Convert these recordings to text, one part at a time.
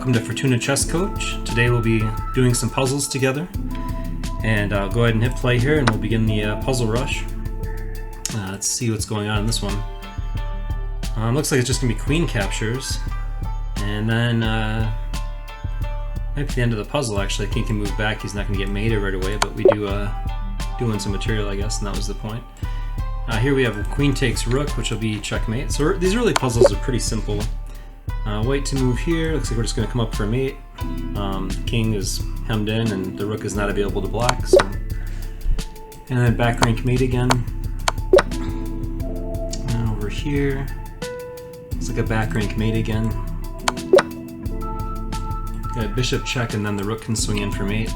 welcome to Fortuna Chess Coach. Today we'll be doing some puzzles together, and I'll go ahead and hit play here and we'll begin the puzzle rush. Let's see what's going on in this one. Looks like it's just going to be queen captures, and then maybe at the end of the puzzle actually king can move back. He's not going to get mated right away, but we do win some material, I guess, and that was the point. Here we have queen takes rook, which will be checkmate. So these early puzzles are pretty simple. White to move here. Looks like we're just going to come up for a mate. King is hemmed in and the rook is not available to block. So. And then back rank mate again. And over here, looks like a back rank mate again. Got a bishop check and then the rook can swing in for mate.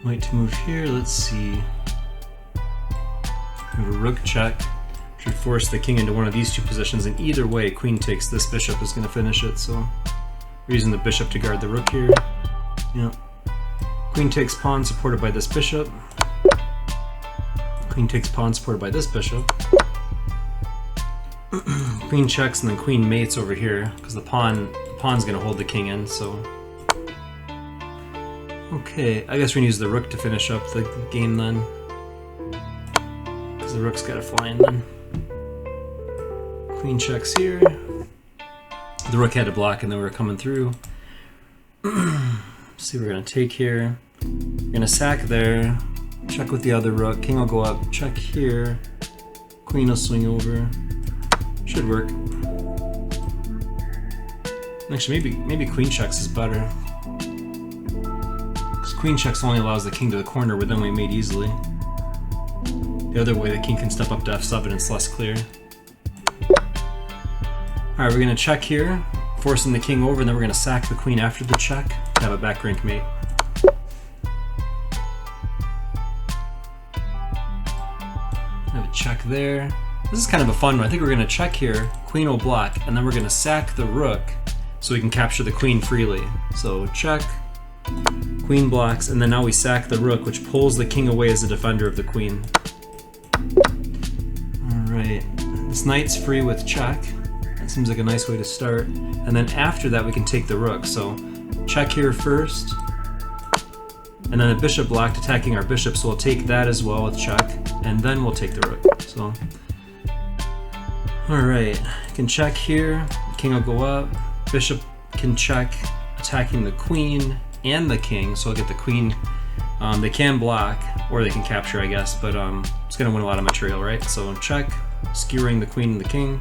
White to move here. Let's see. We have a rook check. Should force the king into one of these two positions, and either way, queen takes this bishop is going to finish it, so we're using the bishop to guard the rook here. Yeah. Queen takes pawn supported by this bishop. Queen takes pawn supported by this bishop. Queen checks and then queen mates over here, because the pawn's going to hold the king in, so... Okay, I guess we're going to use the rook to finish up the game then, because the rook's got to fly in then. Queen checks here. The rook had to block and then we were coming through. See, we're going to take here. We're going to sack there. Check with the other rook. King will go up. Check here. Queen will swing over. Should work. Actually, maybe queen checks is better. Because queen checks only allows the king to the corner where then we mate easily. The other way, the king can step up to f7 and it's less clear. Alright, we're going to check here, forcing the king over, and then we're going to sack the queen after the check to have a back rank mate. Have a check there. This is kind of a fun one. I think we're going to check here, queen will block, and then we're going to sack the rook so we can capture the queen freely. So check, queen blocks, and then now we sack the rook, which pulls the king away as a defender of the queen. Alright, this knight's free with check. Seems like a nice way to start. And then after that we can take the rook. So check here first. And then the bishop blocked attacking our bishop, so we'll take that as well with check. And then we'll take the rook. So alright. Can check here. The king will go up. Bishop can check attacking the queen and the king. So I'll get the queen. They can block or they can capture, I guess, but it's gonna win a lot of material, right? So check, skewering the queen and the king.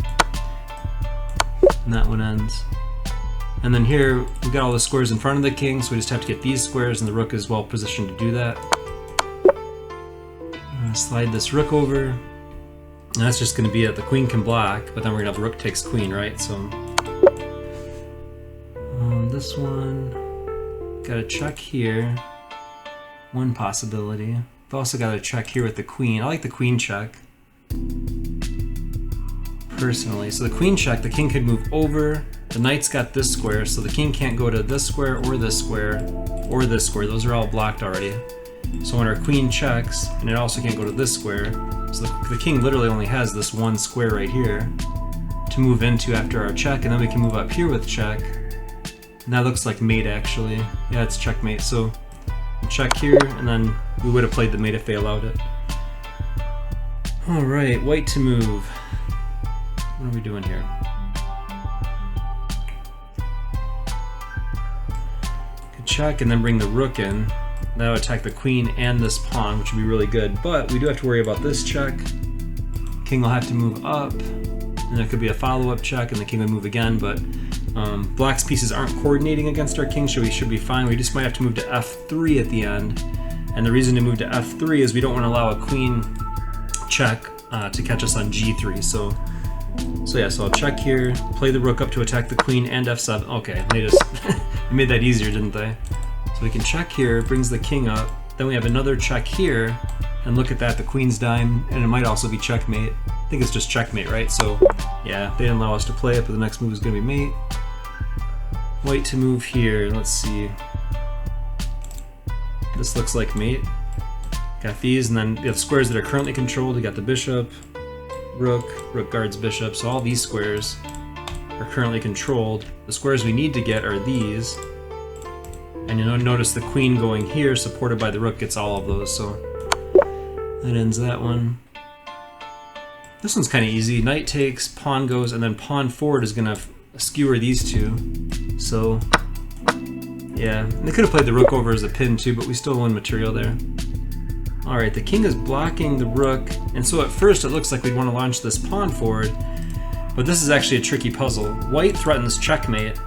And that one ends. And then here, we've got all the squares in front of the king, so we just have to get these squares, and the rook is well positioned to do that. Slide this rook over. And that's just going to be it. The queen can block, but then we're going to have rook takes queen, right? So this one, got a check here. One possibility. We've also got a check here with the queen. I like the queen check personally. So the queen check, the king could move over, the knight's got this square, so the king can't go to this square or this square or this square. Those are all blocked already. So when our queen checks, and it also can't go to this square, so the king literally only has this one square right here to move into after our check, and then we can move up here with check. And that looks like mate actually. Yeah, it's checkmate. So we'll check here, and then we would have played the mate if they allowed it. Alright, white to move. What are we doing here? Could check and then bring the rook in. That'll attack the queen and this pawn, which would be really good. But we do have to worry about this check. King will have to move up, and there could be a follow-up check, and the king would move again. But black's pieces aren't coordinating against our king, so we should be fine. We just might have to move to f3 at the end. And the reason to move to f3 is we don't want to allow a queen check to catch us on g3. So yeah, so I'll check here, play the rook up to attack the queen and f7. Okay, they made that easier, didn't they? So we can check here, brings the king up. Then we have another check here, and look at that, the queen's dying, and it might also be checkmate. I think it's just checkmate, right? So yeah, they didn't allow us to play it, but the next move is going to be mate. White to move here, let's see. This looks like mate. Got these, and then we have squares that are currently controlled. We got the bishop, rook guards bishop, so all these squares are currently controlled. The squares we need to get are these. And you'll notice the queen going here, supported by the rook, gets all of those, so that ends that one. This one's kind of easy. Knight takes, pawn goes, and then pawn forward is going to skewer these two. So, yeah. They could have played the rook over as a pin too, but we still won material there. Alright, the king is blocking the rook, and so at first it looks like we'd want to launch this pawn forward, but this is actually a tricky puzzle. White threatens checkmate,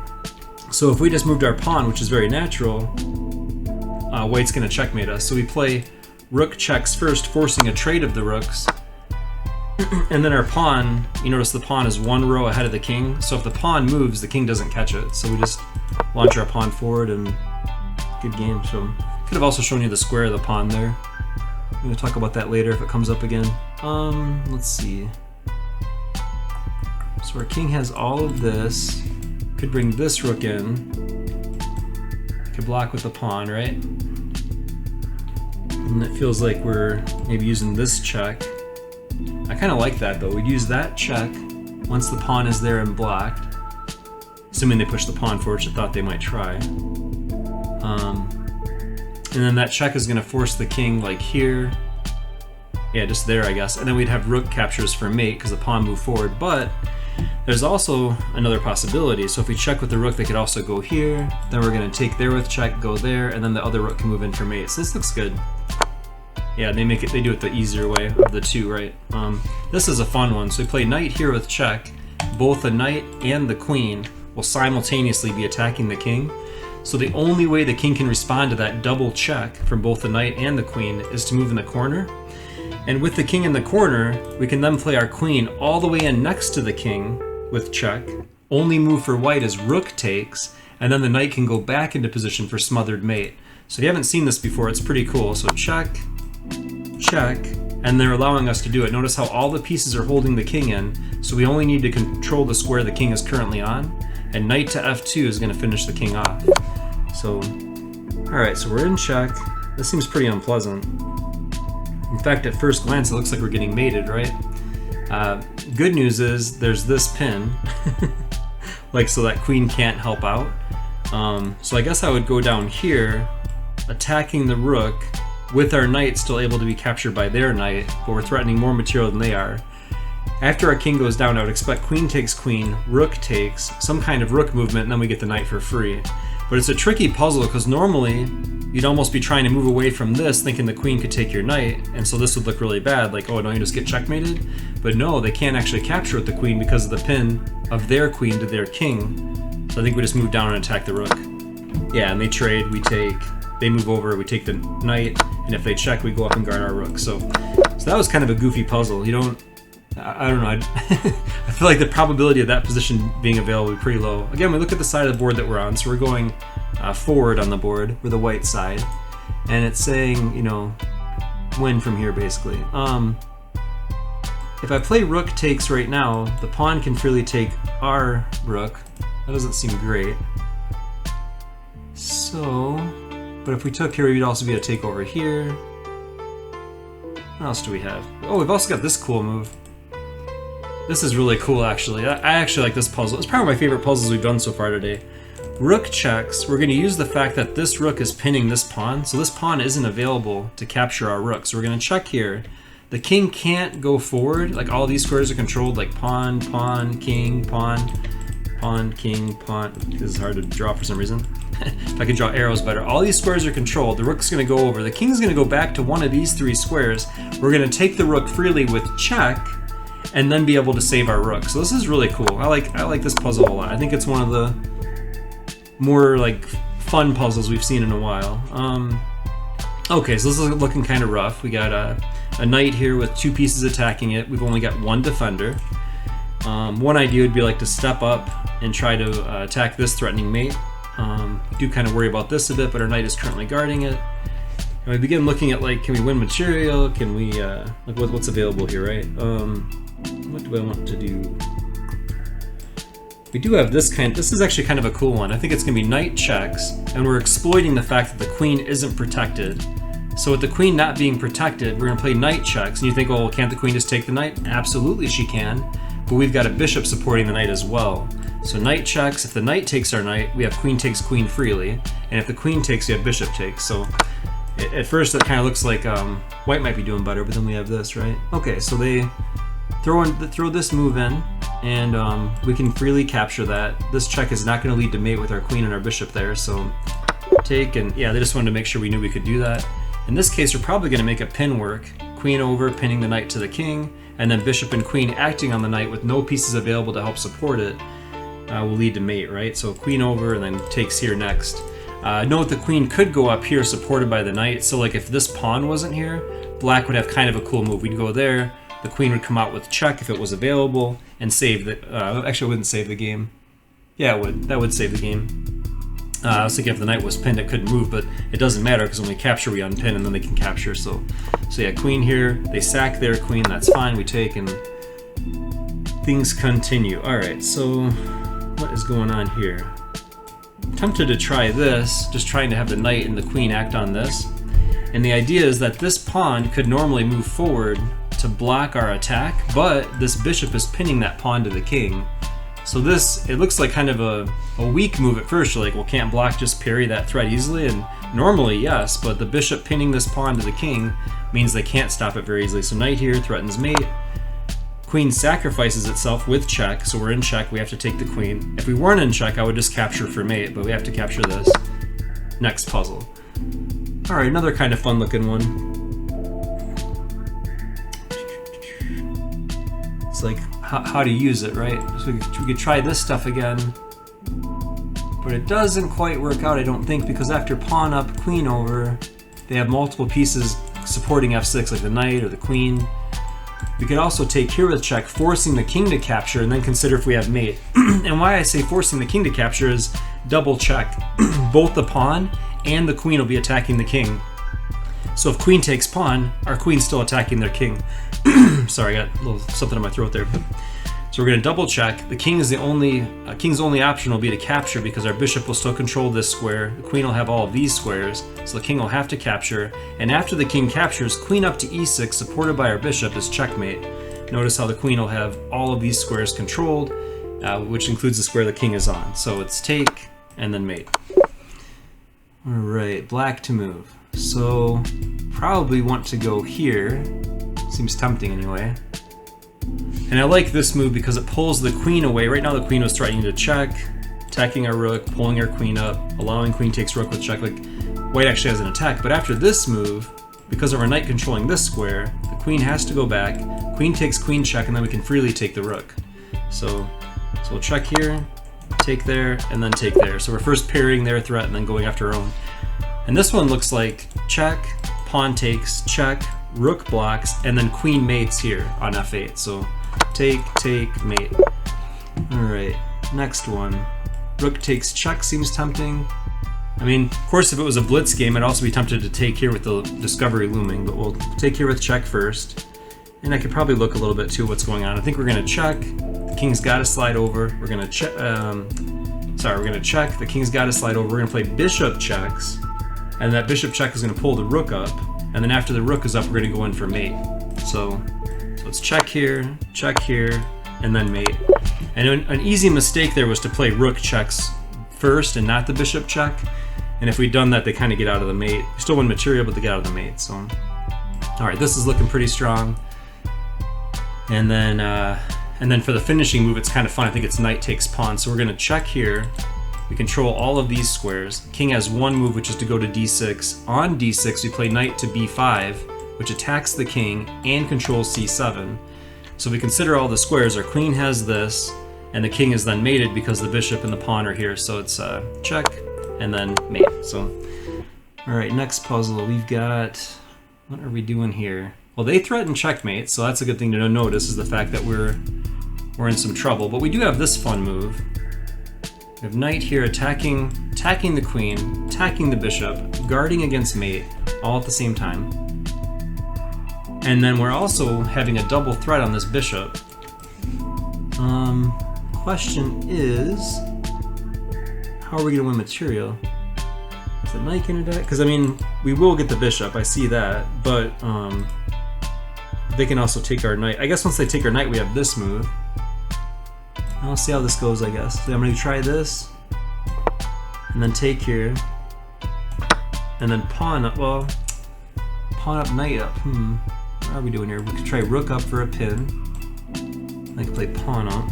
so if we just moved our pawn, which is very natural, white's going to checkmate us. So we play rook checks first, forcing a trade of the rooks, and then our pawn, you notice the pawn is one row ahead of the king, so if the pawn moves, the king doesn't catch it. So we just launch our pawn forward, and good game. So could have also shown you the square of the pawn there. I'm going to talk about that later if it comes up again. Let's see. So our king has all of this. Could bring this rook in. Could block with the pawn, right? And it feels like we're maybe using this check. I kind of like that though. We'd use that check once the pawn is there and blocked. Assuming they push the pawn forward, which I thought they might try. And then that check is going to force the king like here. Yeah, just there, I guess. And then we'd have rook captures for mate because the pawn moved forward. But there's also another possibility. So if we check with the rook, they could also go here. Then we're going to take there with check, go there, and then the other rook can move in for mate. So this looks good. Yeah, they do it the easier way of the two, right? This is a fun one. So we play knight here with check. Both the knight and the queen will simultaneously be attacking the king. So the only way the king can respond to that double check from both the knight and the queen is to move in the corner. And with the king in the corner, we can then play our queen all the way in next to the king with check. Only move for white is rook takes, and then the knight can go back into position for smothered mate. So if you haven't seen this before, it's pretty cool. So check, check, and they're allowing us to do it. Notice how all the pieces are holding the king in, so we only need to control the square the king is currently on, and knight to f2 is going to finish the king off. So, alright, so we're in check. This seems pretty unpleasant. In fact, at first glance, it looks like we're getting mated, right? Good news is there's this pin, like so that queen can't help out. So I guess I would go down here, attacking the rook, with our knight still able to be captured by their knight, but we're threatening more material than they are. After our king goes down, I would expect queen takes queen, rook takes, some kind of rook movement, and then we get the knight for free. But it's a tricky puzzle because normally you'd almost be trying to move away from this thinking the queen could take your knight, and so this would look really bad, like, oh, don't you just get checkmated? But no, they can't actually capture with the queen because of the pin of their queen to their king. So I think we just move down and attack the rook. Yeah, and they trade, we take, they move over, we take the knight, and if they check, we go up and guard our rook. So that was kind of a goofy puzzle. You don't, I don't know, I feel like the probability of that position being available is pretty low. Again, we look at the side of the board that we're on, so we're going forward on the board, we're the white side, and it's saying, you know, win from here basically. If I play rook takes right now, the pawn can freely take our rook. That doesn't seem great. So, but if we took here, we'd also be able to take over here. What else do we have? Oh, we've also got this cool move. This is really cool, actually. I actually like this puzzle. It's probably my favorite puzzles we've done so far today. Rook checks. We're going to use the fact that this rook is pinning this pawn, so this pawn isn't available to capture our rook. So we're going to check here. The king can't go forward. Like, all these squares are controlled, like pawn, pawn, king, pawn, pawn, king, pawn. This is hard to draw for some reason. If I could draw arrows better. All these squares are controlled. The rook's going to go over. The king's going to go back to one of these three squares. We're going to take the rook freely with check, and then be able to save our rook. So this is really cool. I like this puzzle a lot. I think it's one of the more like fun puzzles we've seen in a while. Okay, so this is looking kind of rough. We got a knight here with two pieces attacking it. We've only got one defender. One idea would be like to step up and try to attack this threatening mate. Do kind of worry about this a bit, but our knight is currently guarding it. And we begin looking at, like, can we win material? Can we, like, what's available here, right? What do I want to do? We do have this is actually kind of a cool one. I think it's going to be knight checks, and we're exploiting the fact that the queen isn't protected. So with the queen not being protected, we're going to play knight checks. And you think, oh, can't the queen just take the knight? Absolutely she can. But we've got a bishop supporting the knight as well. So knight checks. If the knight takes our knight, we have queen takes queen freely. And if the queen takes, we have bishop takes. So at first it kind of looks like white might be doing better, but then we have this, right? Okay, so they throw this move in, and we can freely capture that. This check is not going to lead to mate with our queen and our bishop there, so take, and yeah, they just wanted to make sure we knew we could do that. In this case, we're probably going to make a pin work. Queen over, pinning the knight to the king, and then bishop and queen acting on the knight with no pieces available to help support it will lead to mate, right? So queen over and then takes here next. Note the queen could go up here supported by the knight, so like if this pawn wasn't here, black would have kind of a cool move. We'd go there, the queen would come out with check if it was available, and save the... actually, it wouldn't save the game. Yeah, it would. That would save the game. I was thinking if the knight was pinned, it couldn't move, but it doesn't matter because when we capture, we unpin, and then they can capture. So yeah, queen here. They sack their queen. That's fine. We take, and things continue. All right. So what is going on here? I'm tempted to try this, just trying to have the knight and the queen act on this. And the idea is that this pawn could normally move forward to block our attack, but this bishop is pinning that pawn to the king. So this, it looks like kind of a weak move at first. You're like, well, can't black just parry that threat easily? And normally, yes, but the bishop pinning this pawn to the king means they can't stop it very easily. So knight here threatens mate. Queen sacrifices itself with check, so we're in check. We have to take the queen. If we weren't in check, I would just capture for mate, but we have to capture this. Next puzzle. All right, another kind of fun-looking one. It's like how to use it, right? So we could try this stuff again, but it doesn't quite work out, I don't think, because after pawn up, queen over, they have multiple pieces supporting f6, like the knight or the queen. We could also take here with check, forcing the king to capture, and then consider if we have mate. And why I say forcing the king to capture is double check. Both the pawn and the queen will be attacking the king. So if queen takes pawn, our queen's still attacking their king. Sorry, I got a little something in my throat there. So we're going to double check. The king is the only king's only option will be to capture because our bishop will still control this square. The queen will have all of these squares, so the king will have to capture. And after the king captures, queen up to e6, supported by our bishop, is checkmate. Notice how the queen will have all of these squares controlled, which includes the square the king is on. So it's take and then mate. All right, black to move. So probably want to go here. Seems tempting anyway. And I like this move because it pulls the queen away. Right now the queen was threatening to check, attacking our rook, pulling our queen up, allowing queen takes rook with check. Like white actually has an attack. But after this move, because of our knight controlling this square, the queen has to go back. Queen takes queen check, and then we can freely take the rook. So we'll check here, take there, and then take there. So we're first parrying their threat and then going after our own. And this one looks like check, pawn takes, check, rook blocks, and then queen mates here on f8. So take, mate. Alright, next one. Rook takes check seems tempting. I mean, of course, if it was a blitz game, I'd also be tempted to take here with the discovery looming, but we'll take here with check first. And I could probably look a little bit too what's going on. I think we're going to check. The king's got to slide over. We're going to check. We're going to check. The king's got to slide over. We're going to play bishop checks. And that bishop check is going to pull the rook up. And then after the rook is up, we're going to go in for mate. So it's check here, and then mate. And an easy mistake there was to play rook checks first and not the bishop check. And if we'd done that, they kind of get out of the mate. We still win material, but they get out of the mate. So, all right, this is looking pretty strong. And then for the finishing move, it's kind of fun. I think it's knight takes pawn. So we're going to check here. We control all of these squares. King has one move, which is to go to d6. On d6, we play knight to b5, which attacks the king and controls c7. So we consider all the squares. Our queen has this, and the king is then mated because the bishop and the pawn are here. So it's check and then mate. So, all right, next puzzle. We've got, what are we doing here? Well, they threaten checkmate, so that's a good thing to notice is the fact that we're in some trouble. But we do have this fun move. We have knight here attacking the queen, attacking the bishop, guarding against mate, all at the same time. And then we're also having a double threat on this bishop. Question is, how are we going to win material? Is the knight gonna die? Because I mean, we will get the bishop. I see that, but they can also take our knight. I guess once they take our knight, we have this move. I'll see how this goes. I guess so I'm gonna try this, and then take here, and then pawn up. Well, pawn up, knight up. What are we doing here? We could try rook up for a pin. I can play pawn up.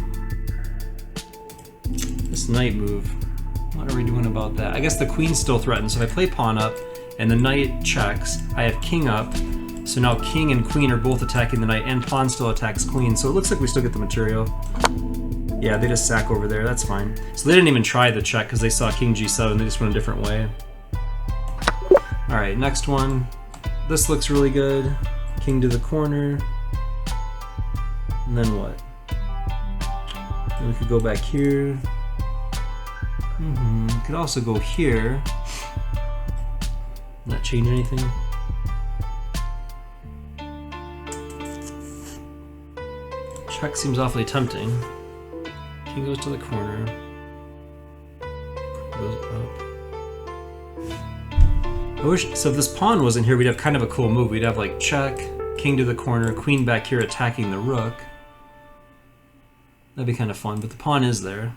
This knight move. What are we doing about that? I guess the queen's still threatened, so if I play pawn up and the knight checks, I have king up. So now king and queen are both attacking the knight, and pawn still attacks queen. So it looks like we still get the material. Yeah, they just sack over there. That's fine. So they didn't even try the check because they saw king g7. They just went a different way. All right, next one. This looks really good. King to the corner. And then what? Then we could go back here. Could also go here. Not change anything. Check seems awfully tempting. King goes to the corner. Goes up. I wish, so if this pawn wasn't here, we'd have kind of a cool move. We'd have like check, king to the corner, queen back here attacking the rook. That'd be kind of fun, but the pawn is there.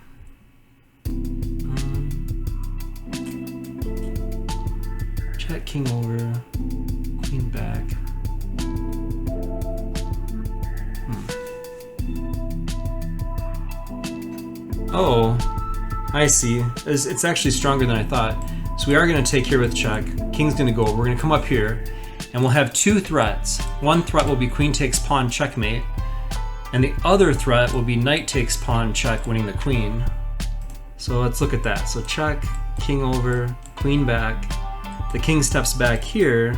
Check, king over, queen back. Oh, I see. It's actually stronger than I thought. So we are going to take here with check. King's going to go over. We're going to come up here, and we'll have two threats. One threat will be queen takes pawn checkmate, and the other threat will be knight takes pawn check, winning the queen. So let's look at that. So check, king over, queen back. The king steps back here.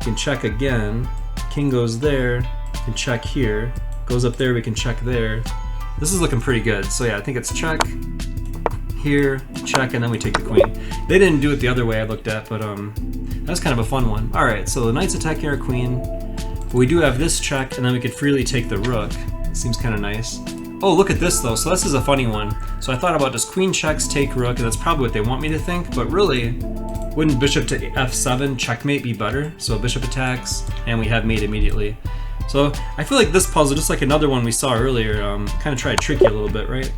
We can check again. King goes there. We can check here. Goes up there. We can check there. This is looking pretty good. So yeah, I think it's check, here, check, and then we take the queen. They didn't do it the other way I looked at, but that was kind of a fun one. All right, so the knight's attacking our queen, but we do have this check, and then we could freely take the rook. It seems kind of nice. Oh, look at this though. So this is a funny one. So I thought about just queen checks, take rook, and that's probably what they want me to think, but really, wouldn't bishop to f7 checkmate be better? So bishop attacks, and we have mate immediately. So I feel like this puzzle, just like another one we saw earlier, kind of tried to trick you a little bit, right?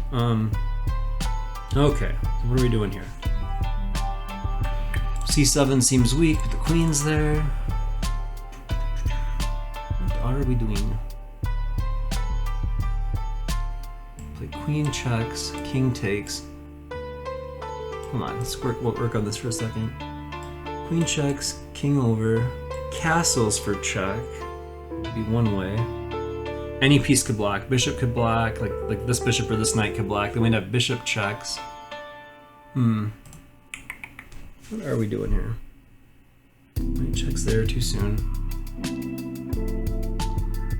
Okay, so what are we doing here? c7 seems weak, but the queen's there. What are we doing? Play queen checks, king takes. Hold on, let's work on this for a second. Queen checks, king over, castles for check. Be one way. Any piece could block. Bishop could block, like this bishop or this knight could block. Then we'd have bishop checks. What are we doing here? Knight checks there too soon.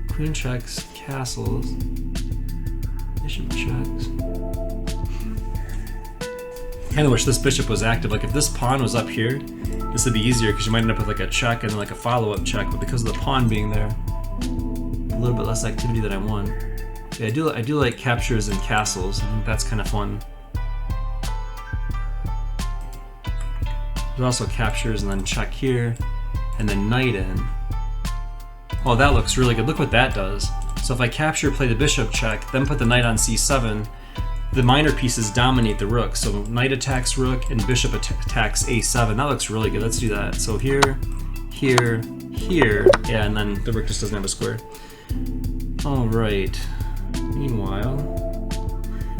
Queen checks, castles. Bishop checks. Kinda wish this bishop was active. Like if this pawn was up here, this would be easier because you might end up with like a check and then like a follow-up check, but because of the pawn being there, a little bit less activity than I want. Yeah, I do like captures and castles. I think that's kind of fun. There's also captures and then check here, and then knight in. Oh, that looks really good. Look what that does. So if I capture, play the bishop check, then put the knight on c7, the minor pieces dominate the rook. So knight attacks rook and bishop attacks a7. That looks really good. Let's do that. So here, here, here. Yeah, and then the rook just doesn't have a square. All right. Meanwhile,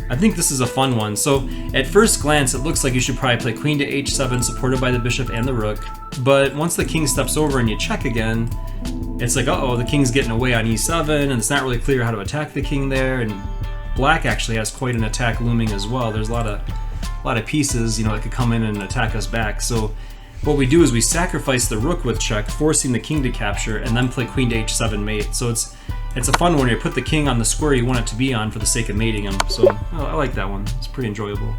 I think this is a fun one. So at first glance, it looks like you should probably play queen to h7 supported by the bishop and the rook. But once the king steps over and you check again, it's like, uh-oh, the king's getting away on e7, and it's not really clear how to attack the king there. And black actually has quite an attack looming as well. There's a lot of pieces, you know, that could come in and attack us back. So what we do is we sacrifice the rook with check, forcing the king to capture, and then play queen to h7 mate. So it's a fun one. You put the king on the square you want it to be on for the sake of mating him. So I like that one. It's pretty enjoyable.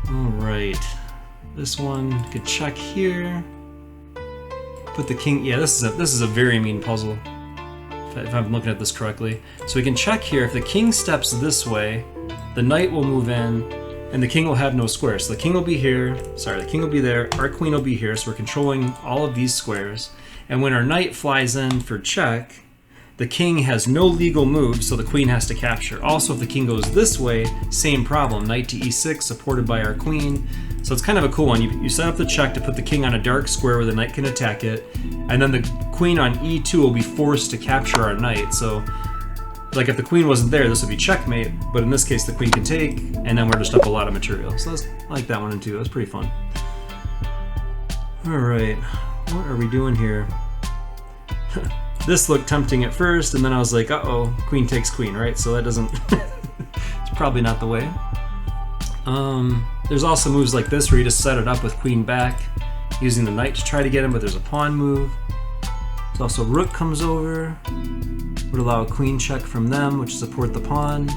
All right, this one could check here. Put the king. Yeah, this is a very mean puzzle. If I'm looking at this correctly. So we can check here. If the king steps this way, the knight will move in, and the king will have no squares. So the king will be here, sorry, the king will be there, our queen will be here, so we're controlling all of these squares. And when our knight flies in for check, the king has no legal move, so the queen has to capture. Also, if the king goes this way, same problem. Knight to e6, supported by our queen. So it's kind of a cool one. You set up the check to put the king on a dark square where the knight can attack it, and then the queen on e2 will be forced to capture our knight. So, like if the queen wasn't there, this would be checkmate, but in this case the queen can take, and then we're just up a lot of material. So I like that one too. That's pretty fun. Alright, what are we doing here? This looked tempting at first, and then I was like, uh-oh, queen takes queen, right? So that doesn't... it's probably not the way. There's also moves like this where you just set it up with queen back, using the knight to try to get him, but there's a pawn move. There's also rook comes over, would allow a queen check from them, which support the pawn.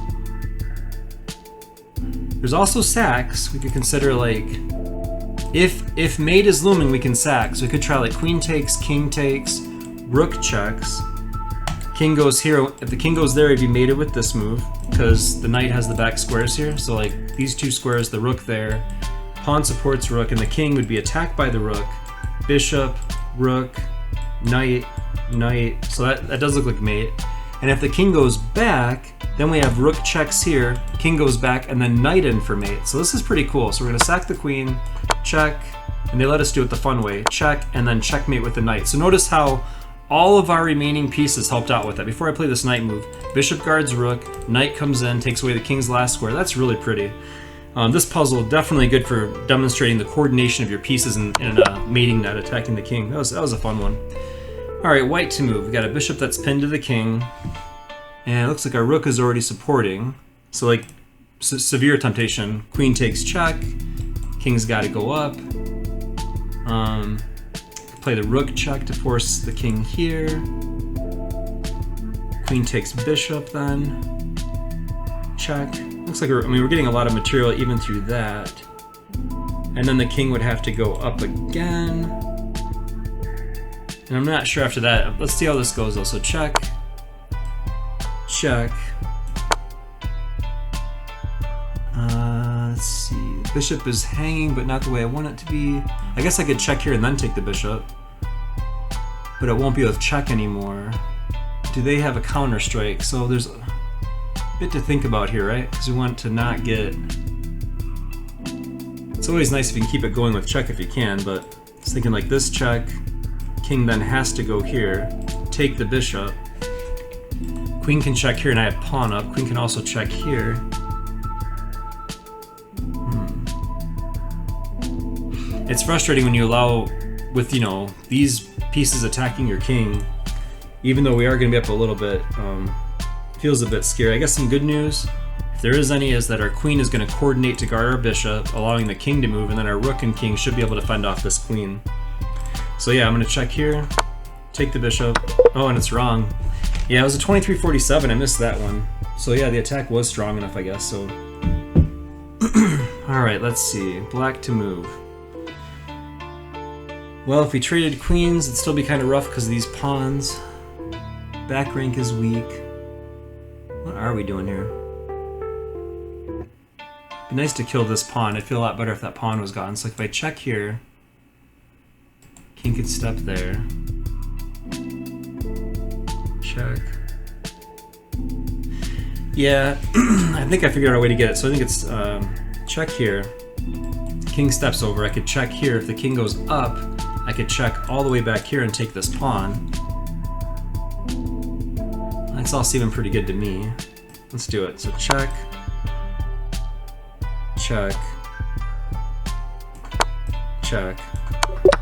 There's also sacks. We could consider like, if mate is looming, we can sack. So we could try like queen takes, king takes, rook checks, king goes here. If the king goes there, he'd be mated with this move because the knight has the back squares here. So like these two squares, the rook there, pawn supports rook, and the king would be attacked by the rook, bishop, rook, knight, knight. So that does look like mate. And if the king goes back, then we have rook checks here, king goes back, and then knight in for mate. So this is pretty cool. So we're gonna sack the queen, check, and they let us do it the fun way, check, and then checkmate with the knight. So notice how all of our remaining pieces helped out with that. Before I play this knight move, bishop guards rook, knight comes in, takes away the king's last square. That's really pretty. This puzzle definitely good for demonstrating the coordination of your pieces in a mating net attacking the king. That was a fun one. All right, white to move. We got a bishop that's pinned to the king, and it looks like our rook is already supporting. So like severe temptation. Queen takes check. King's got to go up. Play the rook check to force the king here. Queen takes bishop then. Check. Looks like we're getting a lot of material even through that. And then the king would have to go up again. And I'm not sure after that. Let's see how this goes though. So check. Check. Let's see. Bishop is hanging, but not the way I want it to be. I guess I could check here and then take the bishop. But it won't be with check anymore. Do they have a counter strike? So there's a bit to think about here, right? Because we want to not get... It's always nice if you can keep it going with check if you can, but I was thinking like this check. King then has to go here, take the bishop. Queen can check here and I have pawn up. Queen can also check here. It's frustrating when you allow, with these pieces attacking your king, even though we are going to be up a little bit, feels a bit scary. I guess some good news, if there is any, is that our queen is going to coordinate to guard our bishop, allowing the king to move, and then our rook and king should be able to fend off this queen. So yeah, I'm going to check here, take the bishop. Oh, and it's wrong. Yeah, it was a 23-47. I missed that one. So yeah, the attack was strong enough, I guess. So, all right, let's see. Black to move. Well, if we traded queens, it'd still be kind of rough because of these pawns. Back rank is weak. What are we doing here? Be nice to kill this pawn. I'd feel a lot better if that pawn was gone. So if I check here, king could step there. Check. Yeah, I think I figured out a way to get it. So I think it's check here. King steps over. I could check here. If the king goes up, I could check all the way back here and take this pawn. That's all seeming pretty good to me. Let's do it. So check. Check. Check.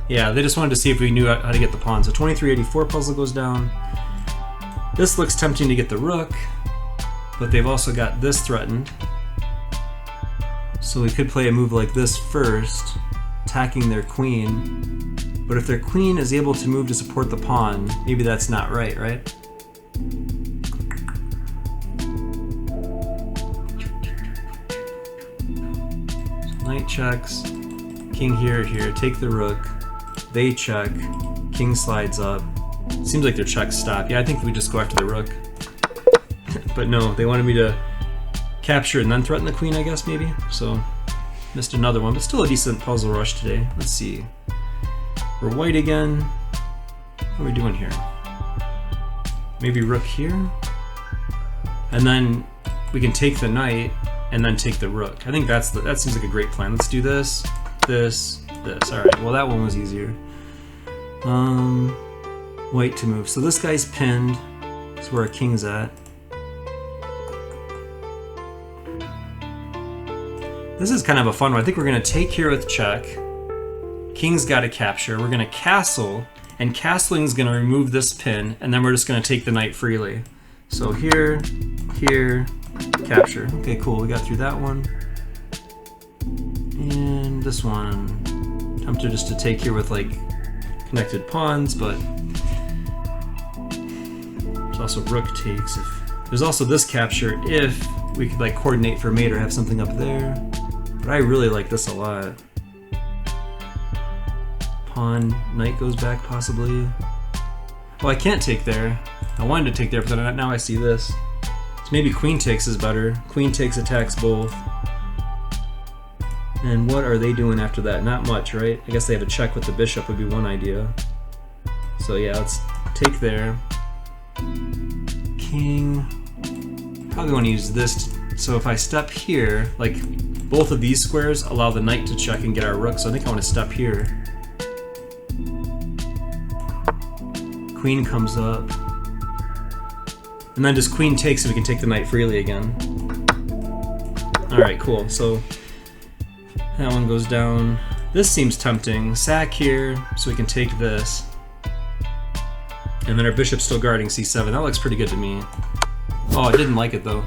Yeah, they just wanted to see if we knew how to get the pawn. So 2384 puzzle goes down. This looks tempting to get the rook, but they've also got this threatened. So we could play a move like this first, attacking their queen. But if their queen is able to move to support the pawn, maybe that's not right, right? So knight checks, king here, take the rook, they check, king slides up. Seems like their checks stop. Yeah, I think we just go after the rook. But no, they wanted me to capture and then threaten the queen, I guess, maybe. So Missed another one, but still a decent puzzle rush today. Let's see. We're white again. What are we doing here? Maybe rook here? And then we can take the knight and then take the rook. I think that seems like a great plan. Let's do this, this, this. All right, well that one was easier. White to move. So this guy's pinned. That's where our king's at. This is kind of a fun one. I think we're gonna take here with check. King's got to capture. We're gonna castle, and castling is gonna remove this pin, and then we're just gonna take the knight freely. So here, here, capture. Okay, cool. We got through that one. And this one, tempted just to take here with like connected pawns, but there's also rook takes. There's also this capture if we could like coordinate for mate or have something up there. But I really like this a lot. Pawn, knight goes back possibly. Well, I can't take there. I wanted to take there, but then now I see this. So maybe queen takes is better. Queen takes attacks both. And what are they doing after that? Not much, right? I guess they have a check with the bishop would be one idea. So yeah, let's take there. King. Probably want to use this. So if I step here, like both of these squares allow the knight to check and get our rook. So I think I want to step here. Queen comes up. And then just queen takes so we can take the knight freely again. Alright, cool. So that one goes down. This seems tempting. Sack here so we can take this. And then our bishop's still guarding c7. That looks pretty good to me. Oh, I didn't like it though.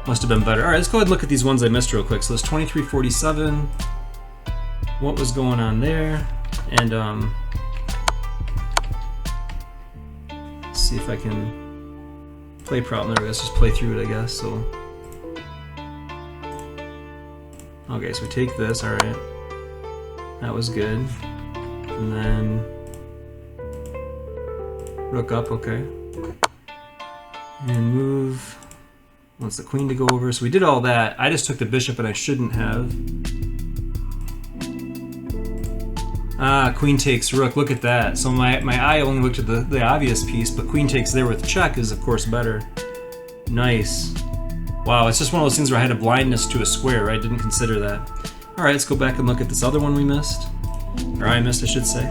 Must have been better. Alright, let's go ahead and look at these ones I missed real quick. So it's 2347. What was going on there? And let's see if I can play problem there. Let's just play through it, I guess. So okay, so we take this. Alright. That was good. And then rook up, okay. And move. Wants the queen to go over. So we did all that. I just took the bishop and I shouldn't have. Ah, queen takes rook. Look at that. So my eye only looked at the obvious piece, but queen takes there with check is of course better. Nice. Wow, it's just one of those things where I had a blindness to a square, right? Didn't consider that. Alright, let's go back and look at this other one we missed. Or I missed, I should say.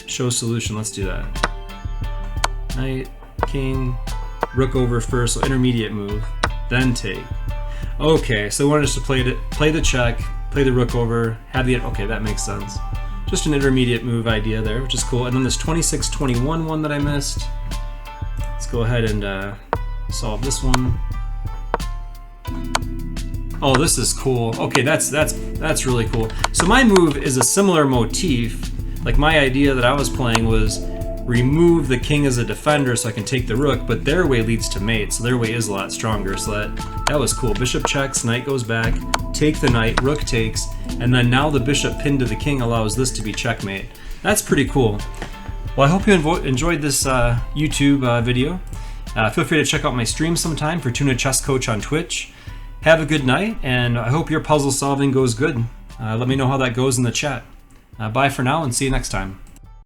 Show solution, let's do that. Knight, king, rook over first, so intermediate move, then take. Okay, so they wanted us to play the check, play the rook over, have the, okay, that makes sense. Just an intermediate move idea there, which is cool. And then this 2621 one that I missed. Let's go ahead and solve this one. Oh, this is cool. Okay, that's really cool. So my move is a similar motif. Like my idea that I was playing was remove the king as a defender so I can take the rook, but their way leads to mate, so their way is a lot stronger. So that was cool. Bishop checks, knight goes back, take the knight, rook takes, and then now the bishop pinned to the king allows this to be checkmate. That's pretty cool. Well, I hope you enjoyed this YouTube video. Feel free to check out my stream sometime for Tuna Chess Coach on Twitch. Have a good night, and I hope your puzzle solving goes good. Let me know how that goes in the chat. Bye for now, and see you next time.